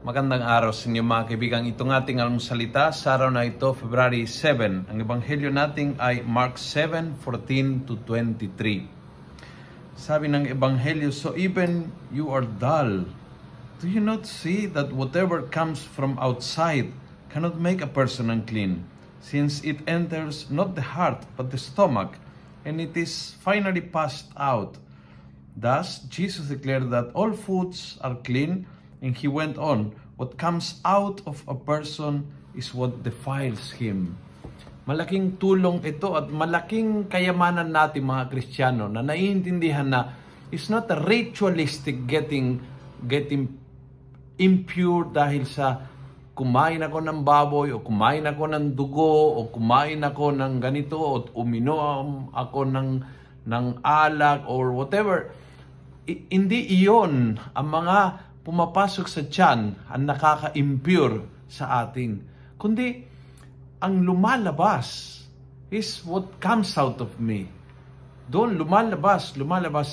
Magandang araw sa inyo mga kaibigan. Itong ating almusalita sa araw na ito, February 7. Ang ebanghelyo natin ay Mark 7:14-23. Sabi ng ebanghelyo, "So even you are dull. Do you not see that whatever comes from outside cannot make a person unclean, since it enters not the heart but the stomach, and it is finally passed out? Thus, Jesus declared that all foods are clean, and he went on, what comes out of a person is what defiles him." Malaking tulong ito at malaking kayamanan natin mga Kristiyano na naiintindihan na it's not a ritualistic getting impure dahil sa kumain ako ng baboy o kumain ako ng dugo o kumain ako ng ganito o uminom ako ng alak or whatever. Hindi iyon ang mga pumapasok sa tiyan ang nakaka-impure sa atin. Kundi, ang lumalabas is what comes out of me. Doon lumalabas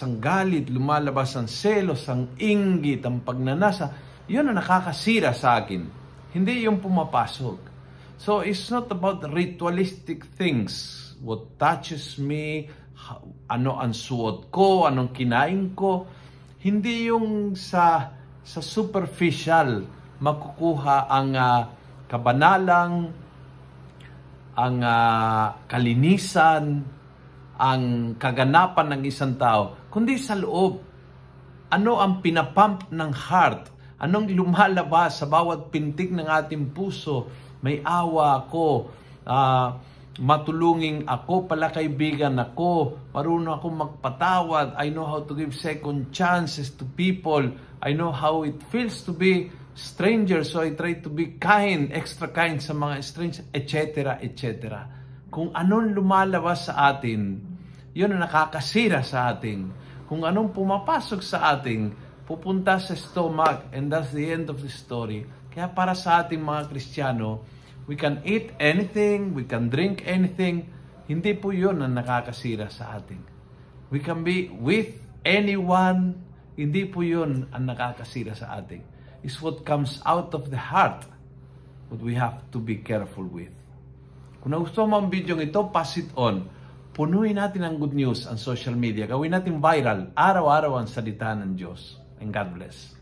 ang galit, lumalabas ang selos, ang inggit, ang pagnanasa. Yun ang nakakasira sa akin. Hindi yung pumapasok. So, it's not about ritualistic things. What touches me, ano ang suot ko, anong kinain ko. Hindi yung sa superficial makukuha ang kabanalang, ang kalinisan, ang kaganapan ng isang tao, kundi sa loob. Ano ang pinapump ng heart? Anong lumalabas sa bawat pintig ng ating puso? May awa ako, matulungin ako, palakaibigan ako, marunong ako magpatawad, I know how to give second chances to people, I know how it feels to be stranger, so I try to be kind, extra kind sa mga strangers, etc., etc. Kung anong lumalabas sa atin, yun ang nakakasira sa atin. Kung anong pumapasok sa atin, pupunta sa stomach, and that's the end of the story. Kaya para sa ating mga Kristiyano, we can eat anything, we can drink anything, hindi po yun ang nakakasira sa atin. We can be with anyone, hindi po yun ang nakakasira sa atin. It's what comes out of the heart what we have to be careful with. Kung nagustuhan mo ang video ito, pass it on. Punuin natin ang good news ang social media. Gawin natin viral, araw-araw ang salita ng Diyos. And God bless.